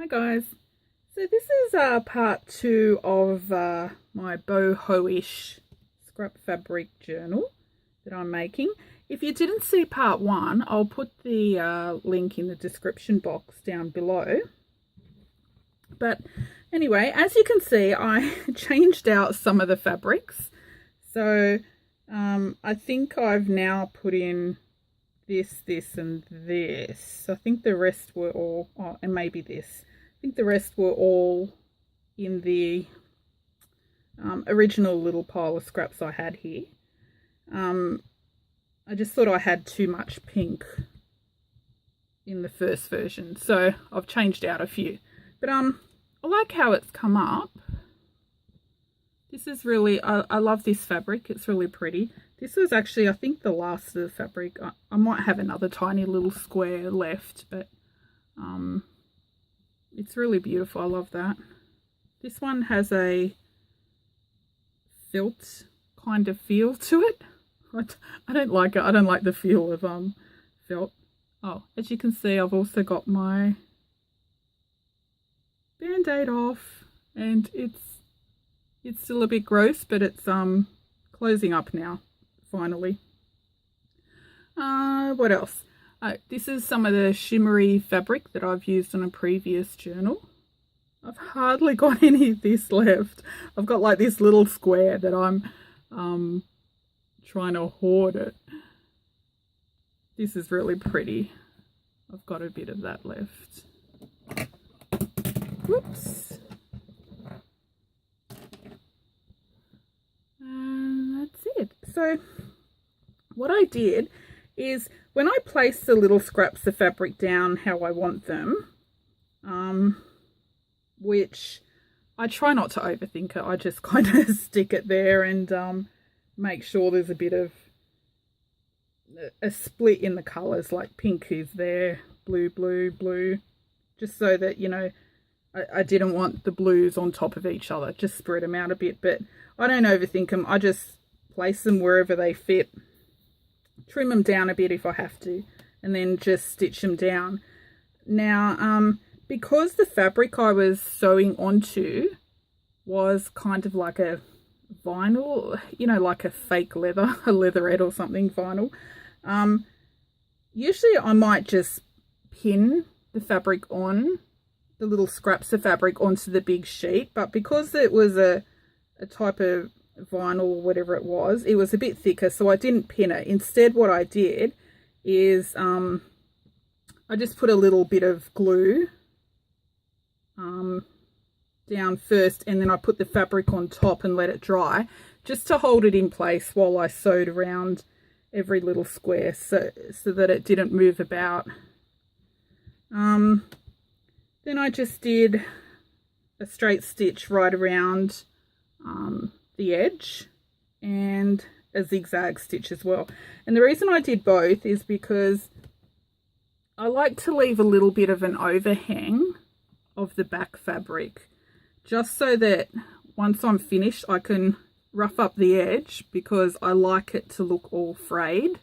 Hi guys, so this is part 2 of my Boho-ish scrap fabric journal that I'm making. If you didn't see part 1, I'll put the link in the description box down below. But anyway, as you can see, I changed out some of the fabrics. So I think I've now put in this and this. I think the rest were all, and maybe this. I think the rest were all in the original little pile of scraps I had here. I just thought I had too much pink in the first version, so I've changed out a few. But I like how it's come up. This is really, I love this fabric. It's really pretty. This was actually, I think, the last of the fabric. I might have another tiny little square left, but it's really beautiful. I love that. This one has a felt kind of feel to it. I don't like it. I don't like the feel of felt. Oh, as you can see, I've also got my band-aid off, and it's still a bit gross, but it's closing up now, finally. What else? This is some of the shimmery fabric that I've used on a previous journal. I've hardly got any of this left. I've got like this little square that I'm trying to hoard it. This is really pretty. I've got a bit of that left. Whoops. And that's it. So what I did is when I place the little scraps of fabric down how I want them, which I try not to overthink it. I just kind of stick it there and make sure there's a bit of a split in the colours, like pink is there, blue, blue, blue, just so that, you know, I didn't want the blues on top of each other, just spread them out a bit, but I don't overthink them. I just place them wherever they fit, trim them down a bit if I have to, and then just stitch them down. Now, because the fabric I was sewing onto was kind of like a vinyl, you know, like a fake leather, a leatherette or something vinyl, usually I might just pin the fabric on, the little scraps of fabric onto the big sheet, but because it was a type of vinyl, whatever it was a bit thicker, so I didn't pin it. Instead, what I did is I just put a little bit of glue down first, and then I put the fabric on top and let it dry, just to hold it in place while I sewed around every little square, so that it didn't move about. Then I just did a straight stitch right around the edge and a zigzag stitch as well. And the reason I did both is because I like to leave a little bit of an overhang of the back fabric, just so that once I'm finished I can rough up the edge, because I like it to look all frayed.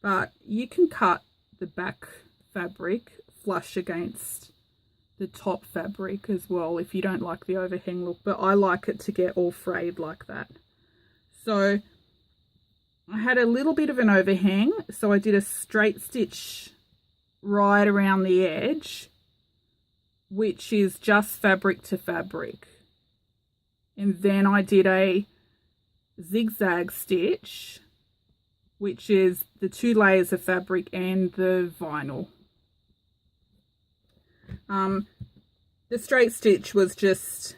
But you can cut the back fabric flush against the top fabric as well if you don't like the overhang look, but I like it to get all frayed like that. So I had a little bit of an overhang, so I did a straight stitch right around the edge, which is just fabric to fabric, and then I did a zigzag stitch, which is the 2 layers of fabric and the vinyl. The straight stitch was just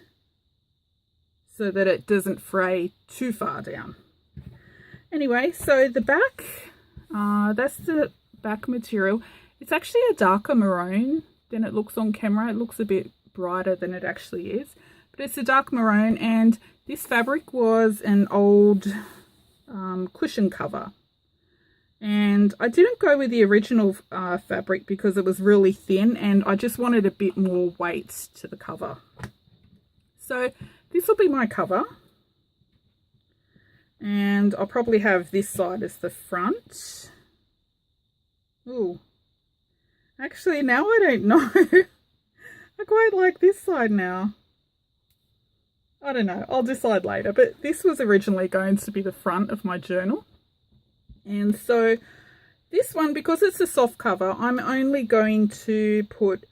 so that it doesn't fray too far down. Anyway, so the back, that's the back material. It's actually a darker maroon than it looks on camera. It looks a bit brighter than it actually is, but it's a dark maroon, and this fabric was an old cushion cover. And I didn't go with the original fabric because it was really thin, and I just wanted a bit more weight to the cover. So this will be my cover, and I'll probably have this side as the front. Ooh, actually now I don't know. I quite like this side now. I don't know, I'll decide later, but this was originally going to be the front of my journal. And so this one, because it's a soft cover, I'm only going to put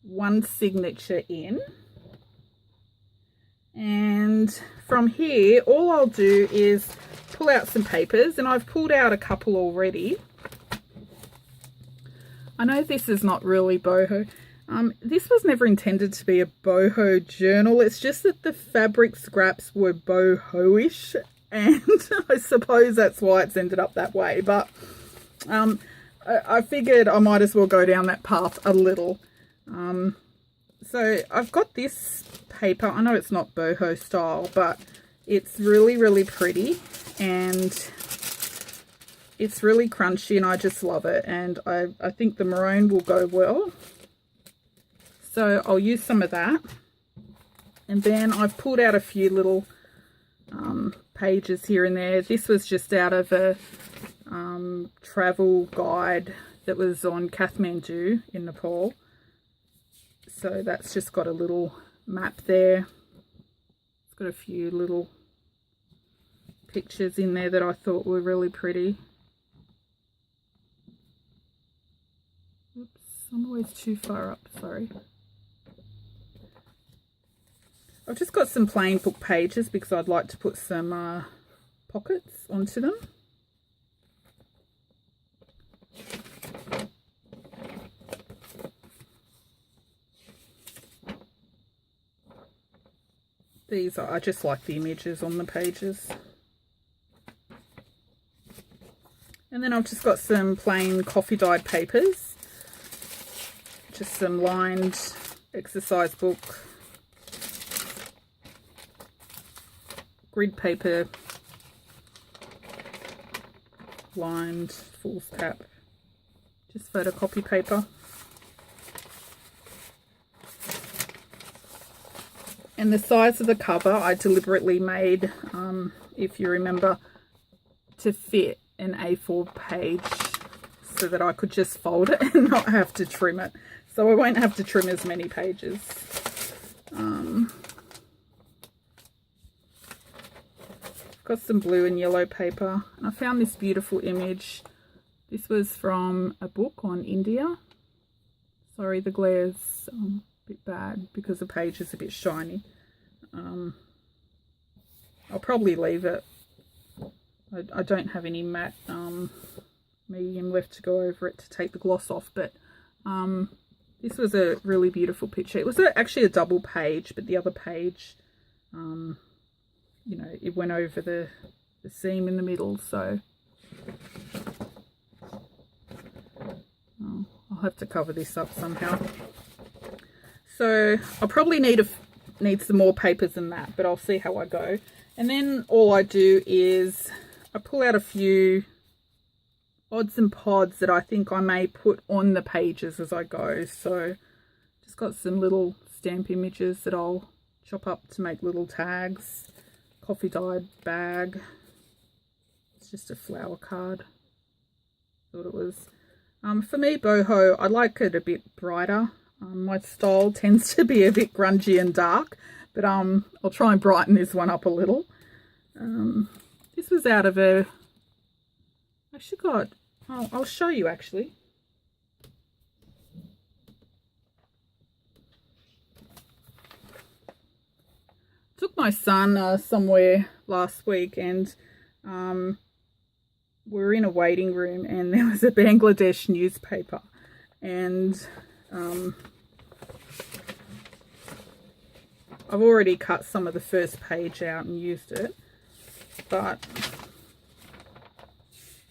one signature in. And from here, all I'll do is pull out some papers, and I've pulled out a couple already. I know this is not really boho. This was never intended to be a boho journal. It's just that the fabric scraps were boho-ish, and I suppose that's why it's ended up that way. But I figured I might as well go down that path a little. So I've got this paper. I know it's not boho style, but it's really, really pretty, and it's really crunchy, and I just love it. And I think the maroon will go well. So I'll use some of that. And then I've pulled out a few little pages here and there. This was just out of a travel guide that was on Kathmandu in Nepal. So that's just got a little map there. It's got a few little pictures in there that I thought were really pretty. Oops, I'm always too far up, sorry. I've just got some plain book pages because I'd like to put some pockets onto them. These are, I just like the images on the pages. And then I've just got some plain coffee dyed papers. Just some lined exercise book. Grid paper. Lined foolscap. Just photocopy paper. And the size of the cover I deliberately made, if you remember, to fit an A4 page so that I could just fold it and not have to trim it. So I won't have to trim as many pages. Got some blue and yellow paper. And I found this beautiful image. This was from a book on India. Sorry, the glare's bit bad because the page is a bit shiny. I'll probably leave it. I don't have any matte medium left to go over it to take the gloss off, but this was a really beautiful picture. It was actually a double page, but the other page, you know, it went over the seam in the middle, so I'll have to cover this up somehow. So I'll probably need some more papers than that, but I'll see how I go. And then all I do is I pull out a few odds and pods that I think I may put on the pages as I go. So just got some little stamp images that I'll chop up to make little tags. Coffee dyed bag. It's just a flower card. Thought it was. For me, boho, I like it a bit brighter. My style tends to be a bit grungy and dark, but I'll try and brighten this one up a little. This was out of a, I'll show you actually. Took my son somewhere last week, and we were in a waiting room, and there was a Bangladesh newspaper, and I've already cut some of the first page out and used it, but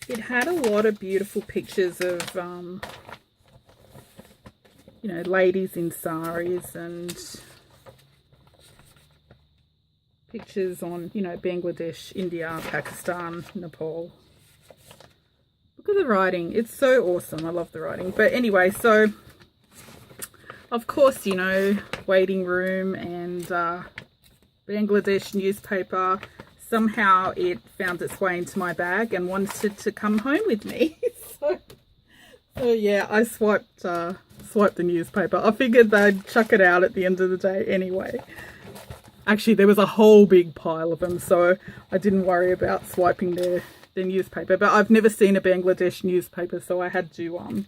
it had a lot of beautiful pictures of, you know, ladies in saris and pictures on, you know, Bangladesh, India, Pakistan, Nepal. Look at the writing. It's so awesome. I love the writing. But anyway, so of course, you know, waiting room and Bangladesh newspaper, somehow it found its way into my bag and wanted to come home with me. so yeah, I swiped swipe the newspaper. I figured they'd chuck it out at the end of the day anyway. Actually, there was a whole big pile of them, so I didn't worry about swiping their newspaper. But I've never seen a Bangladesh newspaper, so I had to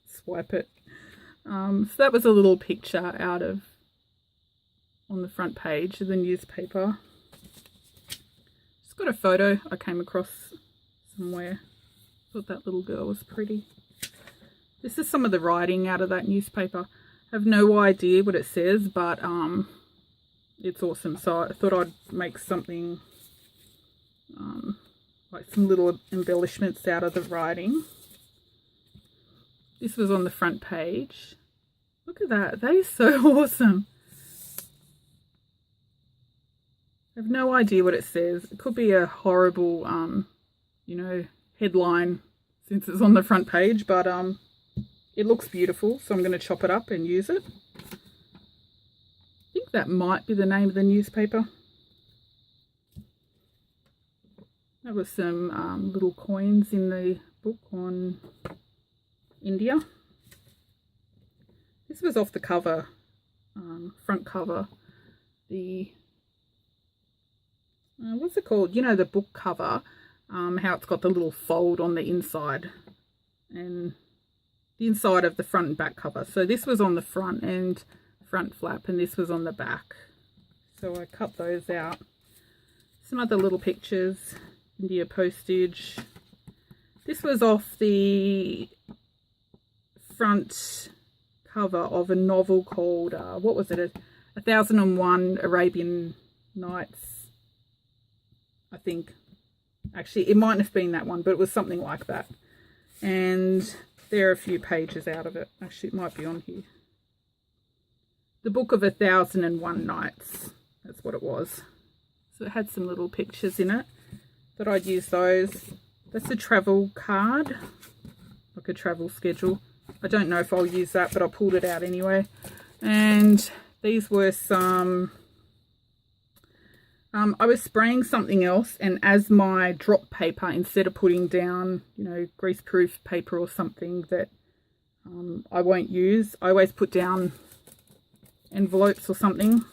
swipe it. So that was a little picture out of on the front page of the newspaper. It's got a photo I came across somewhere. Thought that little girl was pretty. This is some of the writing out of that newspaper. I have no idea what it says, but it's awesome. So I thought I'd make something like some little embellishments out of the writing. This was on the front page. Look at that. That is so awesome. I have no idea what it says. It could be a horrible, you know, headline since it's on the front page, but it looks beautiful, so I'm going to chop it up and use it. I think that might be the name of the newspaper. There was some little coins in the book on India. This was off the cover, front cover. The what's it called? You know, the book cover, how it's got the little fold on the inside and the inside of the front and back cover. So this was on the front and front flap, and this was on the back. So I cut those out. Some other little pictures, India postage. This was off the front cover of a novel called, what was it? 1001 Arabian Nights, I think. Actually, it mightn't have been that one, but it was something like that. And there are a few pages out of it. Actually, it might be on here. The Book of 1001 Nights. That's what it was. So it had some little pictures in it. Thought I'd use those. That's a travel card, like a travel schedule. I don't know if I'll use that, but I pulled it out anyway. And these were some... I was spraying something else, and as my drop paper, instead of putting down, you know, greaseproof paper or something that I won't use, I always put down envelopes or something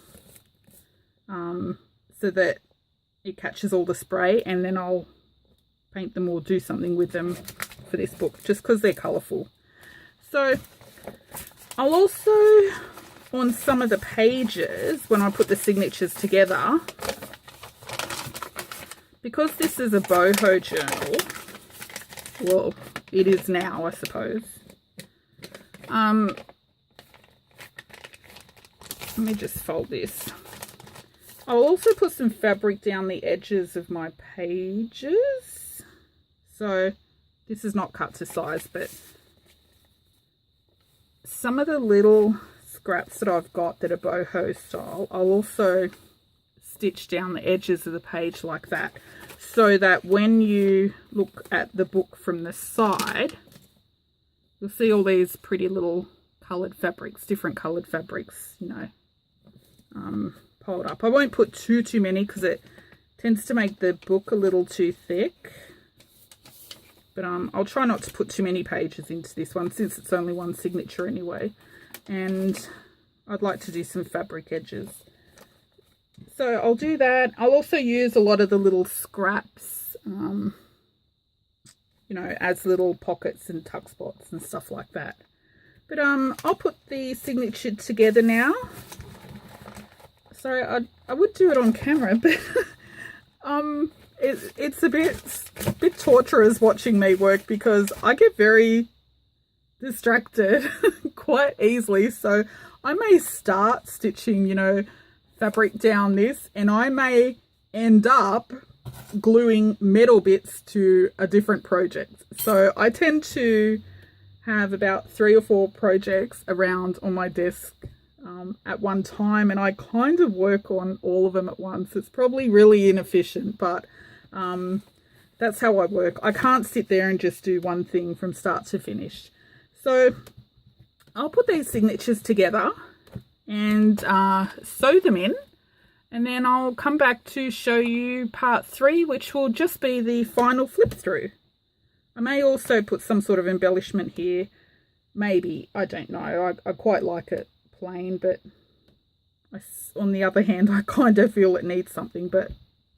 so that it catches all the spray, and then I'll paint them or do something with them for this book, just because they're colourful. So I'll also, on some of the pages, when I put the signatures together, because this is a boho journal, well, it is now, I suppose. Let me just fold this. I'll also put some fabric down the edges of my pages. So this is not cut to size, but some of the little scraps that I've got that are boho style, I'll also stitch down the edges of the page like that, so that when you look at the book from the side, you'll see all these pretty little coloured fabrics, different coloured fabrics, you know, piled up. I won't put too many because it tends to make the book a little too thick, but I'll try not to put too many pages into this one since it's only one signature anyway, and I'd like to do some fabric edges. So I'll do that. I'll also use a lot of the little scraps, you know, as little pockets and tuck spots and stuff like that. But I'll put the signature together now. Sorry, I would do it on camera, but it's a bit torturous watching me work because I get very distracted quite easily. So I may start stitching, you know, fabric down this, and I may end up gluing metal bits to a different project. So I tend to have about 3 or 4 projects around on my desk at one time, and I kind of work on all of them at once. It's probably really inefficient, but that's how I work. I can't sit there and just do one thing from start to finish. So I'll put these signatures together and sew them in, and then I'll come back to show you part 3, which will just be the final flip through. I may also put some sort of embellishment here. Maybe, I don't know. I quite like it plain, but on the other hand, I kind of feel it needs something, but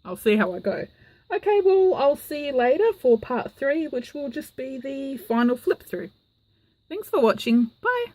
I'll see how I go. Okay, well, I'll see you later for part 3, which will just be the final flip through. Thanks for watching. Bye.